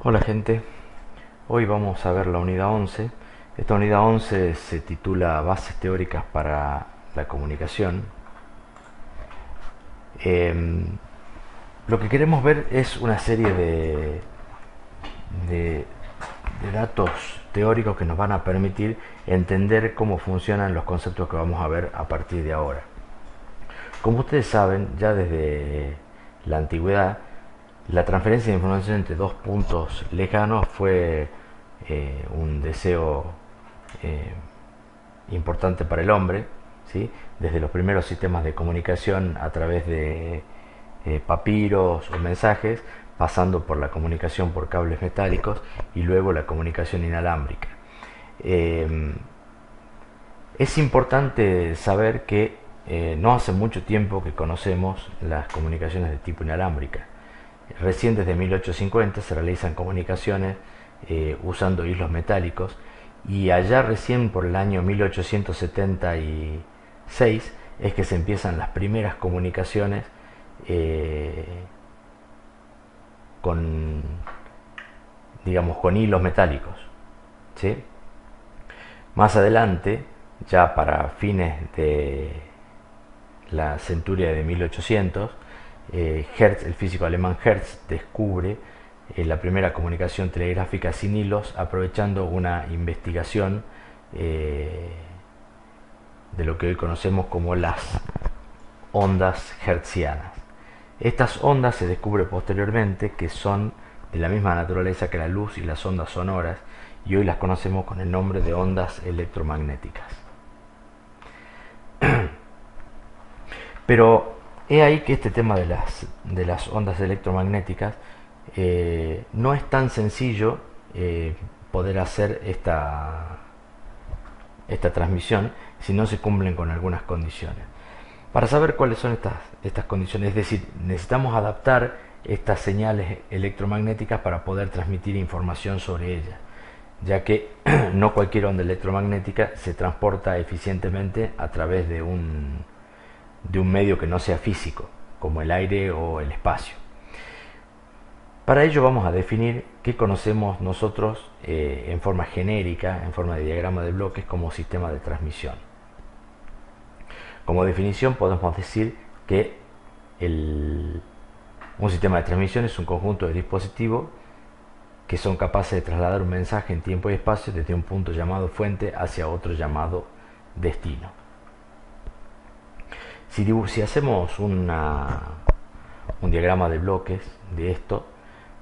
Hola gente, hoy vamos a ver la unidad 11. Esta unidad 11 se titula Bases teóricas para la comunicación. Lo que queremos ver es una serie de, de datos teóricos que nos van a permitir entender cómo funcionan los conceptos que vamos a ver a partir de ahora. Como ustedes saben, ya desde la antigüedad, la transferencia de información entre dos puntos lejanos fue un deseo eh, importante para el hombre, ¿sí? Desde los primeros sistemas de comunicación a través de papiros o mensajes, pasando por la comunicación por cables metálicos y luego la comunicación inalámbrica. Es importante saber que no hace mucho tiempo que conocemos las comunicaciones de tipo inalámbrica. Recién desde 1850 se realizan comunicaciones usando hilos metálicos, y allá recién por el año 1876 es que se empiezan las primeras comunicaciones con, digamos, con hilos metálicos, ¿sí? Más adelante, ya para fines de la centuria de 1800, Hertz, el físico alemán Hertz, descubre la primera comunicación telegráfica sin hilos, aprovechando una investigación de lo que hoy conocemos como las ondas hertzianas. Estas ondas se descubre posteriormente que son de la misma naturaleza que la luz y las ondas sonoras, y hoy las conocemos con el nombre de ondas electromagnéticas. Pero he ahí que este tema de las ondas electromagnéticas no es tan sencillo poder hacer esta transmisión si no se cumplen con algunas condiciones. Para saber cuáles son estas condiciones, es decir, necesitamos adaptar estas señales electromagnéticas para poder transmitir información sobre ellas, ya que no cualquier onda electromagnética se transporta eficientemente a través de un medio que no sea físico, como el aire o el espacio. Para ello vamos a definir qué conocemos nosotros en forma genérica, en forma de diagrama de bloques, como sistema de transmisión. Como definición podemos decir que un sistema de transmisión es un conjunto de dispositivos que son capaces de trasladar un mensaje en tiempo y espacio desde un punto llamado fuente hacia otro llamado destino. Si hacemos un diagrama de bloques de esto,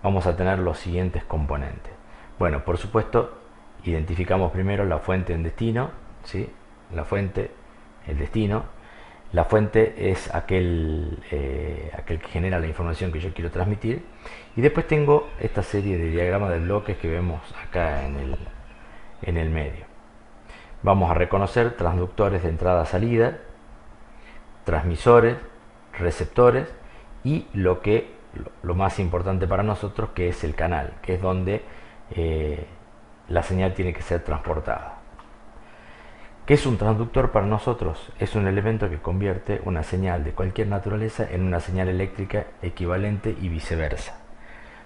vamos a tener los siguientes componentes. Bueno, por supuesto, identificamos primero la fuente en destino, ¿sí? La fuente, el destino. La fuente es aquel que genera la información que yo quiero transmitir. Y después tengo esta serie de diagramas de bloques que vemos acá en el medio. Vamos a reconocer transductores de entrada-salida, transmisores, receptores y lo más importante para nosotros, que es el canal, que es donde la señal tiene que ser transportada. ¿Qué es un transductor para nosotros? Es un elemento que convierte una señal de cualquier naturaleza en una señal eléctrica equivalente y viceversa.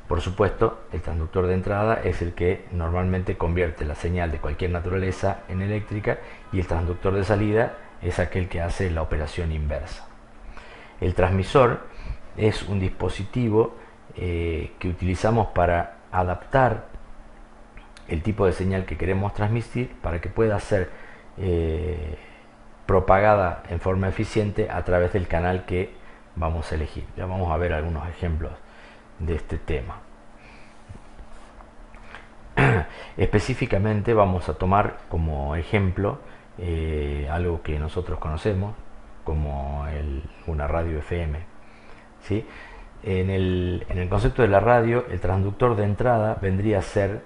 Por supuesto, el transductor de entrada es el que normalmente convierte la señal de cualquier naturaleza en eléctrica, y el transductor de salida es aquel que hace la operación inversa. El transmisor es un dispositivo que utilizamos para adaptar el tipo de señal que queremos transmitir para que pueda ser propagada en forma eficiente a través del canal que vamos a elegir. Ya vamos a ver algunos ejemplos de este tema. Específicamente vamos a tomar como ejemplo algo que nosotros conocemos como una radio FM, ¿sí? En el concepto de la radio, el transductor de entrada vendría a ser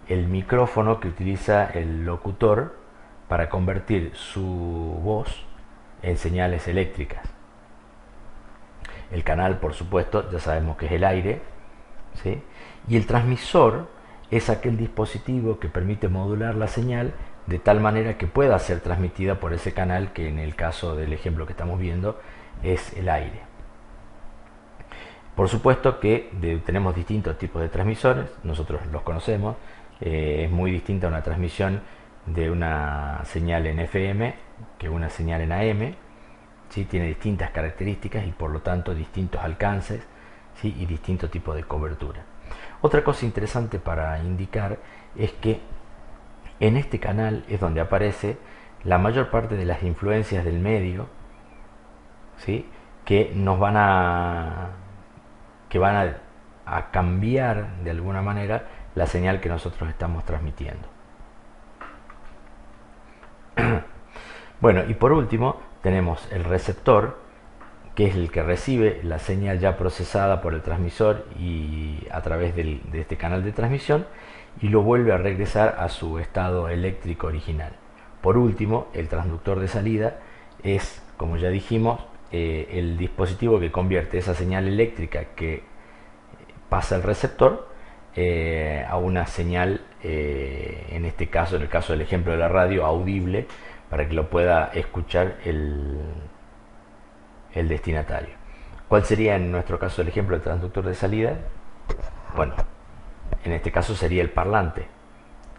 el micrófono que utiliza el locutor para convertir su voz en señales eléctricas. El canal, por supuesto, ya sabemos que es el aire, ¿sí? Y el transmisor es aquel dispositivo que permite modular la señal de tal manera que pueda ser transmitida por ese canal, que en el caso del ejemplo que estamos viendo es el aire. Por supuesto que tenemos distintos tipos de transmisores, nosotros los conocemos. Es muy distinta una transmisión de una señal en FM que una señal en AM. ¿Sí? Tiene distintas características y por lo tanto distintos alcances, ¿sí? Y distintos tipos de cobertura. Otra cosa interesante para indicar es que en este canal es donde aparece la mayor parte de las influencias del medio, ¿sí? que van a cambiar de alguna manera la señal que nosotros estamos transmitiendo. Bueno, y por último tenemos el receptor, que es el que recibe la señal ya procesada por el transmisor y a través de este canal de transmisión, y lo vuelve a regresar a su estado eléctrico original. Por último, el transductor de salida es, como ya dijimos, el dispositivo que convierte esa señal eléctrica que pasa el receptor a una señal, en este caso, en el caso del ejemplo de la radio, audible, para que lo pueda escuchar el destinatario. ¿Cuál sería en nuestro caso el ejemplo del transductor de salida? Bueno, en este caso sería el parlante,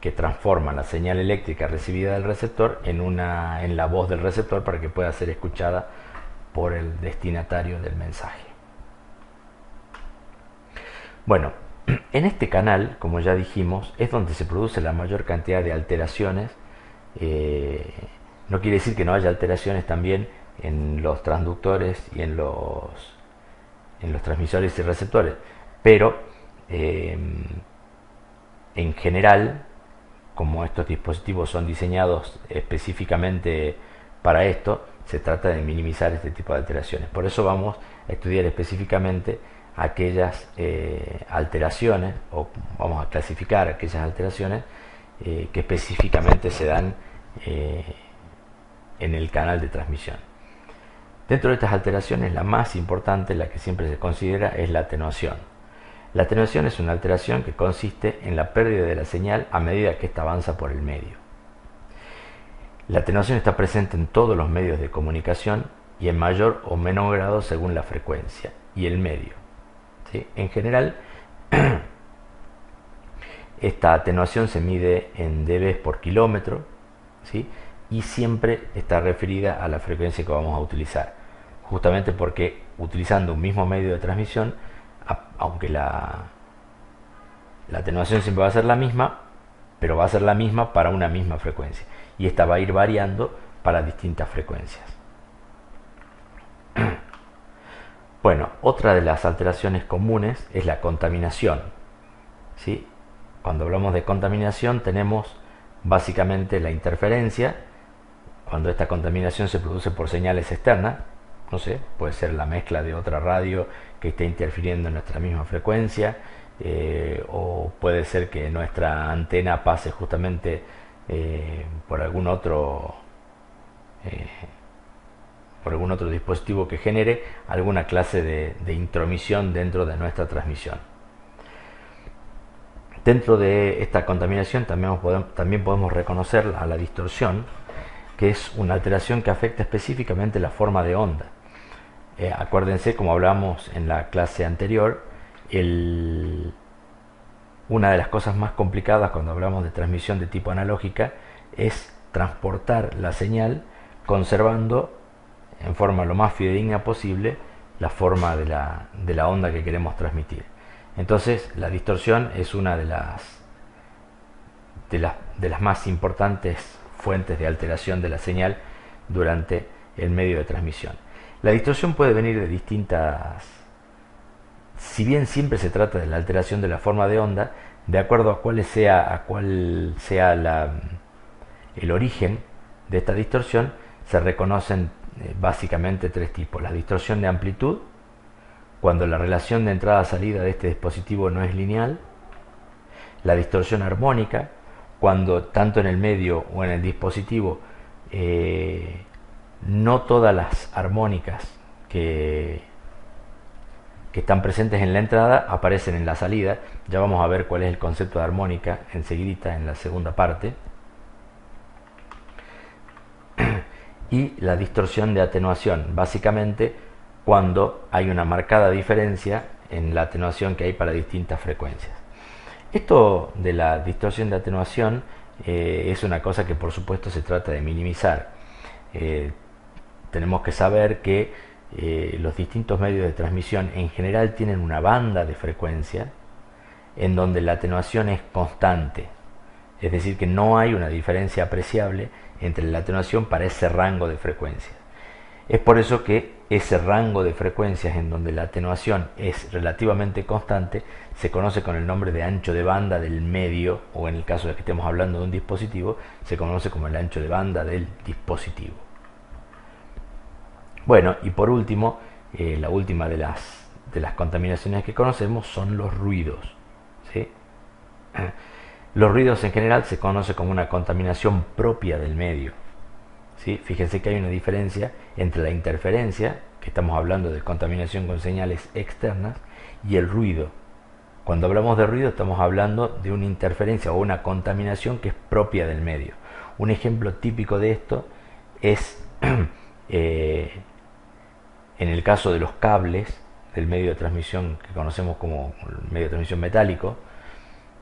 que transforma la señal eléctrica recibida del receptor en la voz del receptor para que pueda ser escuchada por el destinatario del mensaje. Bueno, en este canal, como ya dijimos, es donde se produce la mayor cantidad de alteraciones. No quiere decir que no haya alteraciones también en los transductores y en los transmisores y receptores, pero en general, como estos dispositivos son diseñados específicamente para esto, se trata de minimizar este tipo de alteraciones. Por eso vamos a estudiar específicamente aquellas alteraciones, o vamos a clasificar aquellas alteraciones que específicamente se dan en el canal de transmisión. Dentro de estas alteraciones, la más importante, la que siempre se considera, es la atenuación. La atenuación es una alteración que consiste en la pérdida de la señal a medida que ésta avanza por el medio. La atenuación está presente en todos los medios de comunicación y en mayor o menor grado según la frecuencia y el medio. ¿Sí? En general, esta atenuación se mide en dB por kilómetro, ¿sí? Y siempre está referida a la frecuencia que vamos a utilizar, justamente porque utilizando un mismo medio de transmisión, aunque la atenuación siempre va a ser la misma, pero va a ser la misma para una misma frecuencia, y esta va a ir variando para distintas frecuencias. Bueno, otra de las alteraciones comunes es la contaminación, ¿sí? Cuando hablamos de contaminación tenemos básicamente la interferencia, cuando esta contaminación se produce por señales externas, no sé, puede ser la mezcla de otra radio que esté interfiriendo en nuestra misma frecuencia, o puede ser que nuestra antena pase justamente por algún otro dispositivo que genere alguna clase de intromisión dentro de nuestra transmisión. Dentro de esta contaminación también podemos reconocer a la distorsión, que es una alteración que afecta específicamente la forma de onda. Acuérdense, como hablamos en la clase anterior, una de las cosas más complicadas cuando hablamos de transmisión de tipo analógica es transportar la señal conservando en forma lo más fidedigna posible la forma de la onda que queremos transmitir. Entonces la distorsión es una de las más importantes fuentes de alteración de la señal durante el medio de transmisión. La distorsión puede venir de distintas, si bien siempre se trata de la alteración de la forma de onda, de acuerdo a cuál sea el origen de esta distorsión, se reconocen básicamente tres tipos. La distorsión de amplitud, cuando la relación de entrada-salida de este dispositivo no es lineal. La distorsión armónica, cuando tanto en el medio o en el dispositivo no todas las armónicas que están presentes en la entrada aparecen en la salida. Ya vamos a ver cuál es el concepto de armónica enseguidita en la segunda parte. Y la distorsión de atenuación, básicamente cuando hay una marcada diferencia en la atenuación que hay para distintas frecuencias. Esto de la distorsión de atenuación es una cosa que por supuesto se trata de minimizar. Tenemos que saber que los distintos medios de transmisión en general tienen una banda de frecuencia en donde la atenuación es constante, es decir, que no hay una diferencia apreciable entre la atenuación para ese rango de frecuencias. Es por eso que ese rango de frecuencias en donde la atenuación es relativamente constante se conoce con el nombre de ancho de banda del medio, o en el caso de que estemos hablando de un dispositivo, se conoce como el ancho de banda del dispositivo. Bueno, y por último, la última de las contaminaciones que conocemos son los ruidos, ¿sí? Los ruidos en general se conoce como una contaminación propia del medio, ¿sí? Fíjense que hay una diferencia entre la interferencia, que estamos hablando de contaminación con señales externas, y el ruido. Cuando hablamos de ruido estamos hablando de una interferencia o una contaminación que es propia del medio. Un ejemplo típico de esto es en el caso de los cables del medio de transmisión que conocemos como el medio de transmisión metálico,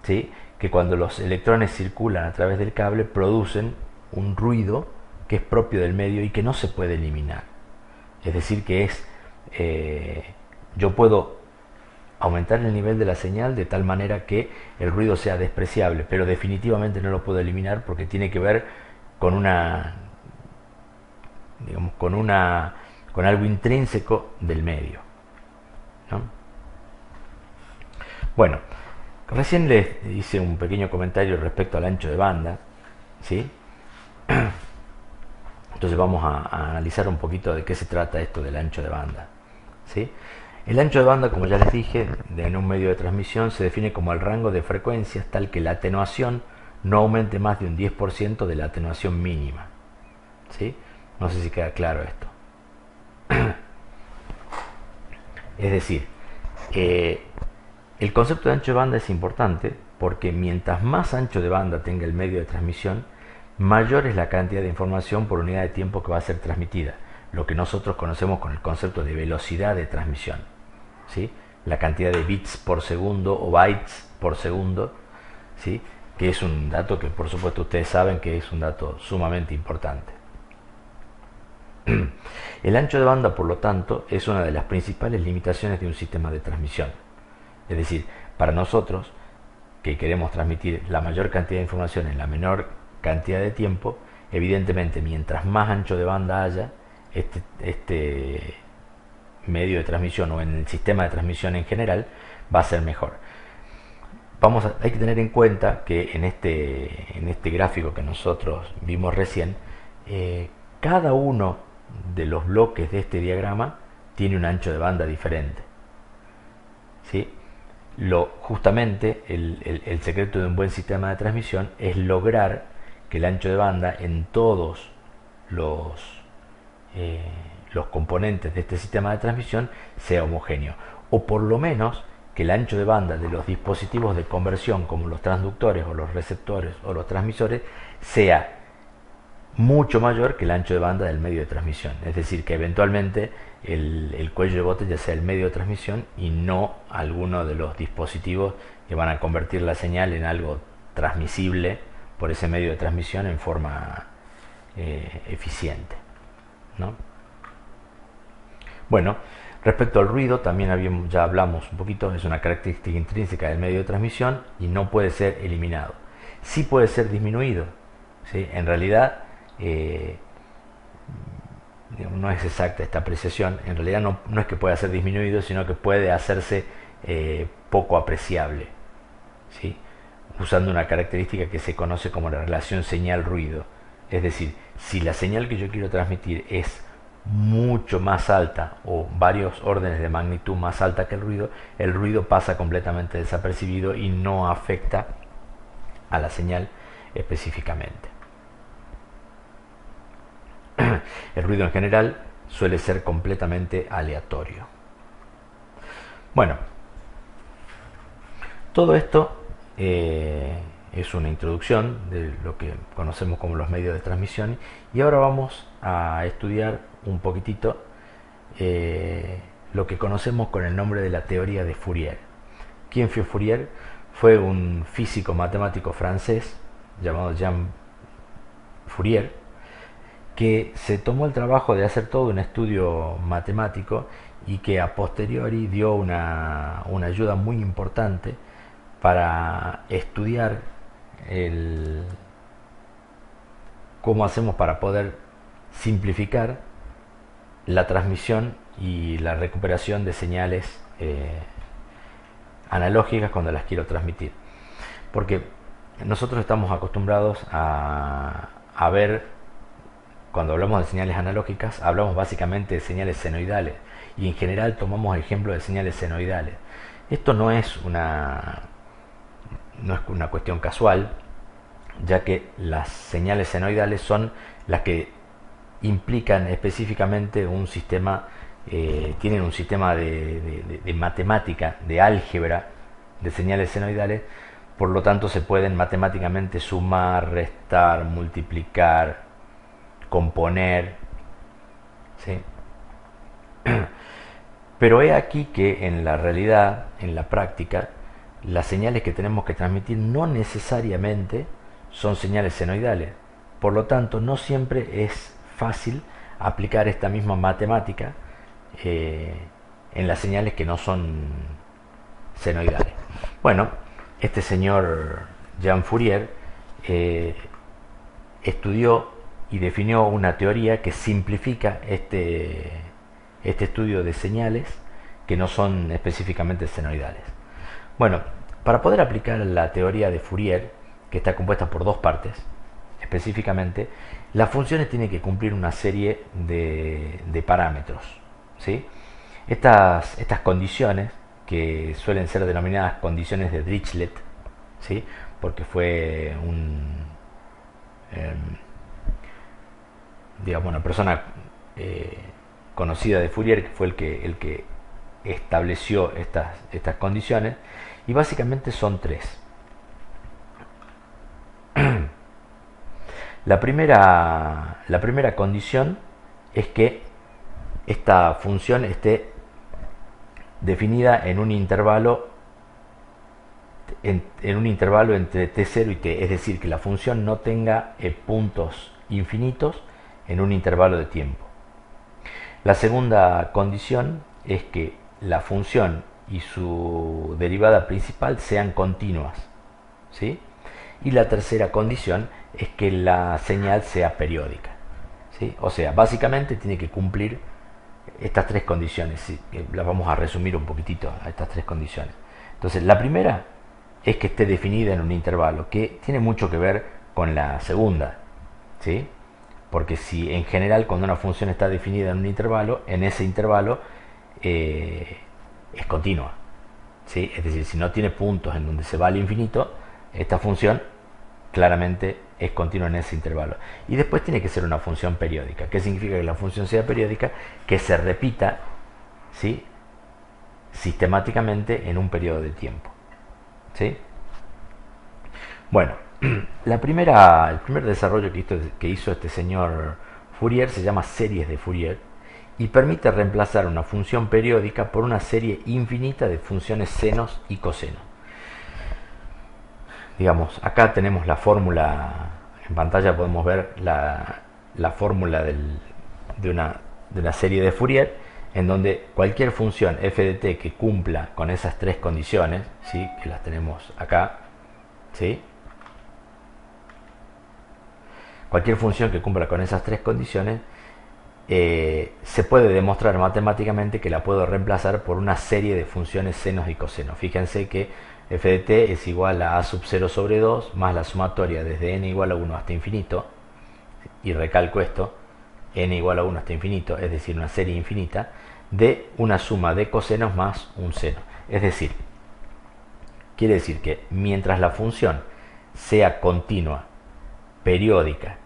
¿sí? Que cuando los electrones circulan a través del cable producen un ruido que es propio del medio y que no se puede eliminar. Es decir, que yo puedo aumentar el nivel de la señal de tal manera que el ruido sea despreciable, pero definitivamente no lo puedo eliminar porque tiene que ver con con algo intrínseco del medio, ¿no? Bueno, recién les hice un pequeño comentario respecto al ancho de banda, ¿sí? Entonces vamos a analizar un poquito de qué se trata esto del ancho de banda, ¿sí? El ancho de banda, como ya les dije, en un medio de transmisión se define como el rango de frecuencias tal que la atenuación no aumente más de un 10% de la atenuación mínima, ¿sí? No sé si queda claro esto. Es decir, el concepto de ancho de banda es importante porque mientras más ancho de banda tenga el medio de transmisión, mayor es la cantidad de información por unidad de tiempo que va a ser transmitida, lo que nosotros conocemos con el concepto de velocidad de transmisión, ¿sí? La cantidad de bits por segundo o bytes por segundo, ¿sí? Que es un dato que por supuesto ustedes saben que es un dato sumamente importante. El ancho de banda, por lo tanto, es una de las principales limitaciones de un sistema de transmisión. Es decir, para nosotros, que queremos transmitir la mayor cantidad de información en la menor cantidad de tiempo, evidentemente mientras más ancho de banda haya, este medio de transmisión o en el sistema de transmisión en general va a ser mejor. Hay que tener en cuenta que en este gráfico que nosotros vimos recién, cada uno de los bloques de este diagrama tiene un ancho de banda diferente, ¿sí? Justamente el secreto de un buen sistema de transmisión es lograr que el ancho de banda en todos los componentes de este sistema de transmisión sea homogéneo, o por lo menos que el ancho de banda de los dispositivos de conversión como los transductores o los receptores o los transmisores sea mucho mayor que el ancho de banda del medio de transmisión. Es decir, que eventualmente el cuello de botella sea el medio de transmisión y no alguno de los dispositivos que van a convertir la señal en algo transmisible por ese medio de transmisión en forma eficiente, ¿no? Bueno, respecto al ruido, también ya hablamos un poquito, es una característica intrínseca del medio de transmisión y no puede ser eliminado. Sí puede ser disminuido, ¿sí? En realidad, no es exacta esta apreciación, en realidad no es que pueda ser disminuido, sino que puede hacerse poco apreciable, ¿sí? Usando una característica que se conoce como la relación señal-ruido. Es decir, si la señal que yo quiero transmitir es mucho más alta o varios órdenes de magnitud más alta que el ruido pasa completamente desapercibido y no afecta a la señal específicamente. El ruido en general suele ser completamente aleatorio. Bueno, todo esto es una introducción de lo que conocemos como los medios de transmisión y ahora vamos a estudiar un poquitito lo que conocemos con el nombre de la teoría de Fourier. ¿Quién fue Fourier? Fue un físico matemático francés llamado Jean Fourier, que se tomó el trabajo de hacer todo un estudio matemático y que a posteriori dio una ayuda muy importante para estudiar cómo hacemos para poder simplificar la transmisión y la recuperación de señales analógicas cuando las quiero transmitir. Porque nosotros estamos acostumbrados a ver, cuando hablamos de señales analógicas, hablamos básicamente de señales senoidales y en general tomamos ejemplo de señales senoidales. Esto no es una cuestión casual, ya que las señales senoidales son las que implican específicamente un sistema, tienen un sistema de matemática, de álgebra de señales senoidales, por lo tanto se pueden matemáticamente sumar, restar, multiplicar, componer, ¿sí? Pero he aquí que en la realidad, en la práctica, las señales que tenemos que transmitir no necesariamente son señales senoidales. Por lo tanto, no siempre es fácil aplicar esta misma matemática en las señales que no son senoidales. Bueno, este señor Jean Fourier estudió y definió una teoría que simplifica este estudio de señales que no son específicamente senoidales. Bueno, para poder aplicar la teoría de Fourier, que está compuesta por dos partes, específicamente, las funciones tienen que cumplir una serie de parámetros, ¿sí? Estas condiciones, que suelen ser denominadas condiciones de Dirichlet, ¿sí? Porque fue una persona conocida de Fourier, que fue el que estableció estas condiciones, y básicamente son tres. La primera condición es que esta función esté definida en un intervalo entre t0 y t, es decir, que la función no tenga puntos infinitos en un intervalo de tiempo. La segunda condición es que la función y su derivada principal sean continuas, ¿sí? Y la tercera condición es que la señal sea periódica, ¿sí? O sea, básicamente tiene que cumplir estas tres condiciones, ¿sí? Las vamos a resumir un poquitito a estas tres condiciones. Entonces, la primera es que esté definida en un intervalo, que tiene mucho que ver con la segunda, ¿sí? Porque si en general cuando una función está definida en un intervalo, en ese intervalo es continua, ¿sí? Es decir, si no tiene puntos en donde se va al infinito, esta función claramente es continua en ese intervalo. Y después tiene que ser una función periódica. ¿Qué significa que la función sea periódica? Que se repita, ¿sí?, sistemáticamente en un periodo de tiempo, ¿sí? Bueno, el primer desarrollo que hizo este señor Fourier se llama series de Fourier y permite reemplazar una función periódica por una serie infinita de funciones senos y cosenos. Digamos, acá tenemos la fórmula, en pantalla podemos ver la fórmula de una serie de Fourier, en donde cualquier función f de t que cumpla con esas tres condiciones, ¿sí?, que las tenemos acá, ¿sí?, cualquier función que cumpla con esas tres condiciones, se puede demostrar matemáticamente que la puedo reemplazar por una serie de funciones senos y cosenos. Fíjense que f de t es igual a sub 0 sobre 2 más la sumatoria desde n igual a 1 hasta infinito, y recalco esto, n igual a 1 hasta infinito, es decir, una serie infinita, de una suma de cosenos más un seno. Es decir, quiere decir que mientras la función sea continua, periódica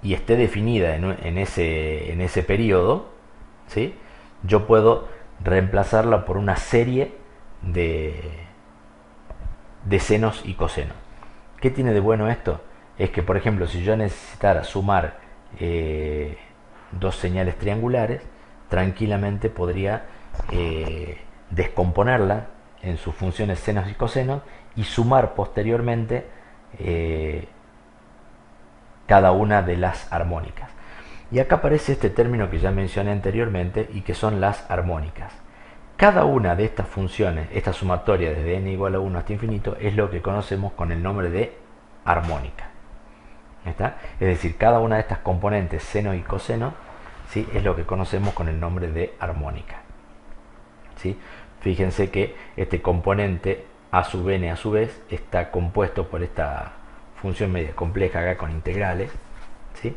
y esté definida en ese periodo, ¿sí?, yo puedo reemplazarla por una serie de senos y cosenos. ¿Qué tiene de bueno esto? Es que, por ejemplo, si yo necesitara sumar dos señales triangulares, tranquilamente podría descomponerla en sus funciones senos y cosenos y sumar posteriormente cada una de las armónicas. Y acá aparece este término que ya mencioné anteriormente y que son las armónicas. Cada una de estas funciones, esta sumatoria desde n igual a 1 hasta infinito, es lo que conocemos con el nombre de armónica. ¿Está? Es decir, cada una de estas componentes, seno y coseno, ¿sí?, es lo que conocemos con el nombre de armónica. ¿Sí? Fíjense que este componente a sub n a su vez está compuesto por esta función media compleja acá con integrales. ¿Sí?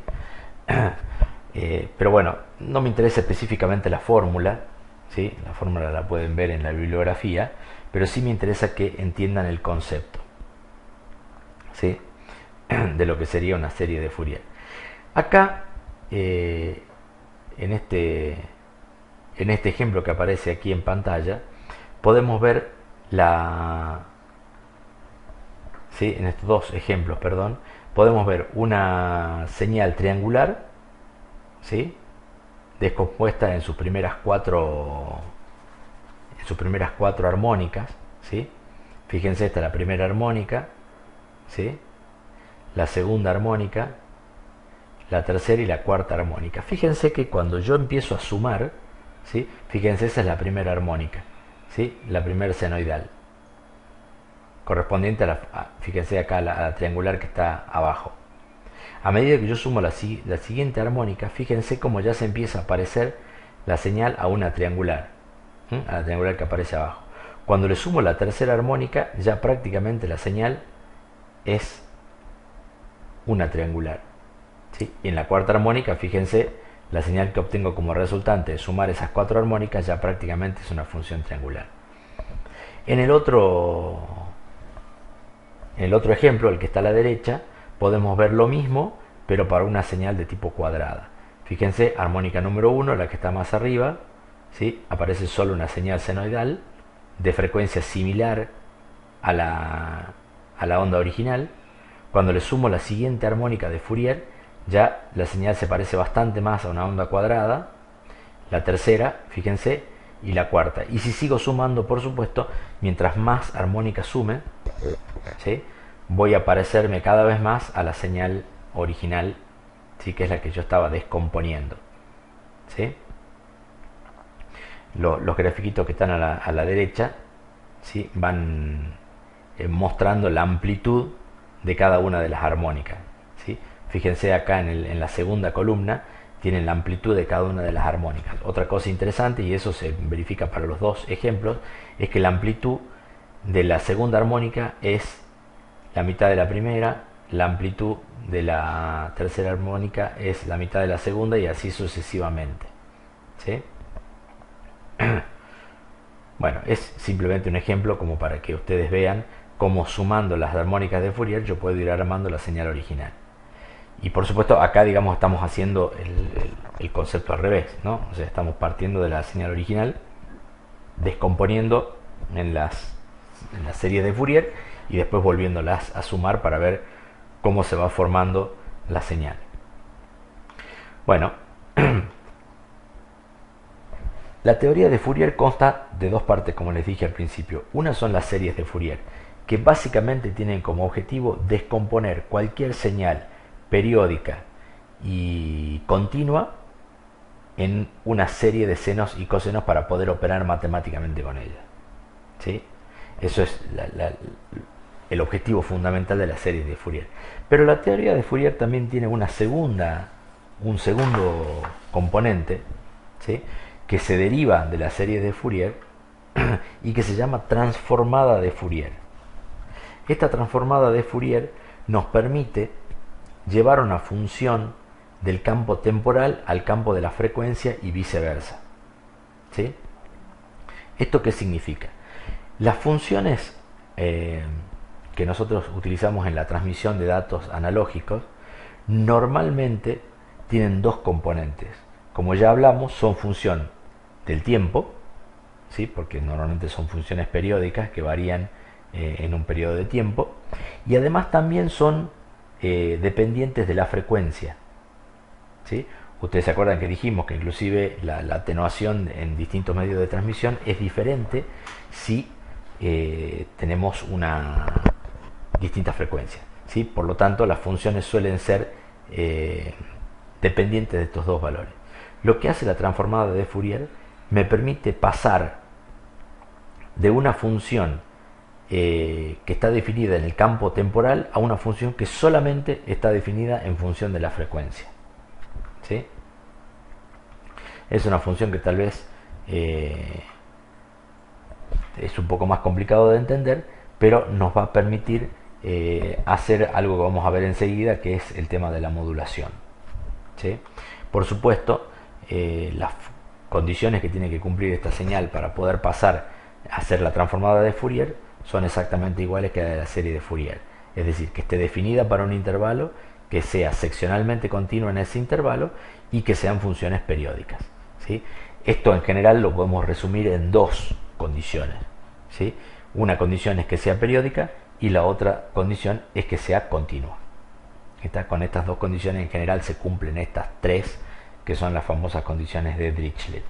Pero bueno, no me interesa específicamente la fórmula. ¿Sí? La fórmula la pueden ver en la bibliografía, pero sí me interesa que entiendan el concepto, ¿sí?, de lo que sería una serie de Fourier. Acá, en este ejemplo que aparece aquí en pantalla, podemos ver ¿sí?, en estos dos ejemplos, perdón, podemos ver una señal triangular, ¿sí?, descompuesta en sus primeras cuatro armónicas. ¿Sí? Fíjense, esta es la primera armónica, ¿sí?, la segunda armónica, la tercera y la cuarta armónica. Fíjense que cuando yo empiezo a sumar, ¿sí?, fíjense, esa es la primera armónica, ¿sí?, la primera senoidal, correspondiente fíjense acá a la triangular que está abajo. A medida que yo sumo la siguiente armónica, fíjense cómo ya se empieza a aparecer la señal a una triangular, a la triangular que aparece abajo. Cuando le sumo la tercera armónica, ya prácticamente la señal es una triangular. ¿Sí? Y en la cuarta armónica, fíjense, la señal que obtengo como resultante de sumar esas cuatro armónicas ya prácticamente es una función triangular. En el otro ejemplo, el que está a la derecha, podemos ver lo mismo, pero para una señal de tipo cuadrada. Fíjense, armónica número 1, la que está más arriba, ¿sí?, aparece solo una señal senoidal de frecuencia similar a la onda original. Cuando le sumo la siguiente armónica de Fourier, ya la señal se parece bastante más a una onda cuadrada, la tercera, fíjense, y la cuarta. Y si sigo sumando, por supuesto, mientras más armónicas sume, ¿sí?, voy a parecerme cada vez más a la señal original, ¿sí?, que es la que yo estaba descomponiendo. ¿Sí? Los grafiquitos que están a la derecha, ¿sí?, van mostrando la amplitud de cada una de las armónicas. ¿Sí? Fíjense acá en la segunda columna tienen la amplitud de cada una de las armónicas. Otra cosa interesante, y eso se verifica para los dos ejemplos, es que la amplitud de la segunda armónica es la mitad de la primera, la amplitud de la tercera armónica es la mitad de la segunda y así sucesivamente. ¿Sí? Bueno, es simplemente un ejemplo como para que ustedes vean cómo sumando las armónicas de Fourier yo puedo ir armando la señal original. Y por supuesto acá, digamos, estamos haciendo el concepto al revés, ¿no? O sea, estamos partiendo de la señal original, descomponiendo en las series de Fourier y después volviéndolas a sumar para ver cómo se va formando la señal. Bueno, la teoría de Fourier consta de dos partes, como les dije al principio. Una son las series de Fourier, que básicamente tienen como objetivo descomponer cualquier señal periódica y continua en una serie de senos y cosenos para poder operar matemáticamente con ella. ¿Sí? Eso es el objetivo fundamental de la serie de Fourier. Pero la teoría de Fourier también tiene un segundo componente, ¿sí?, que se deriva de la serie de Fourier y que se llama transformada de Fourier. Esta transformada de Fourier nos permite llevar una función del campo temporal al campo de la frecuencia y viceversa. ¿Sí? ¿Esto qué significa? Las funciones que nosotros utilizamos en la transmisión de datos analógicos normalmente tienen dos componentes. Como ya hablamos, son función del tiempo, ¿sí?, porque normalmente son funciones periódicas que varían en un periodo de tiempo, y además también son dependientes de la frecuencia. ¿Sí? Ustedes se acuerdan que dijimos que inclusive la atenuación en distintos medios de transmisión es diferente si tenemos una distinta frecuencia, ¿sí? Por lo tanto, las funciones suelen ser dependientes de estos dos valores. Lo que hace la transformada de Fourier me permite pasar de una función que está definida en el campo temporal a una función que solamente está definida en función de la frecuencia, ¿sí? Es una función que tal vez es un poco más complicado de entender, pero nos va a permitir hacer algo que vamos a ver enseguida, que es el tema de la modulación, ¿sí? Por supuesto, las condiciones que tiene que cumplir esta señal para poder pasar a ser la transformada de Fourier son exactamente iguales que la de la serie de Fourier, es decir, que esté definida para un intervalo, que sea seccionalmente continua en ese intervalo y que sean funciones periódicas, ¿sí? Esto en general lo podemos resumir en dos condiciones, ¿sí? Una condición es que sea periódica y la otra condición es que sea continua. Con estas dos condiciones en general se cumplen estas tres, que son las famosas condiciones de Dirichlet.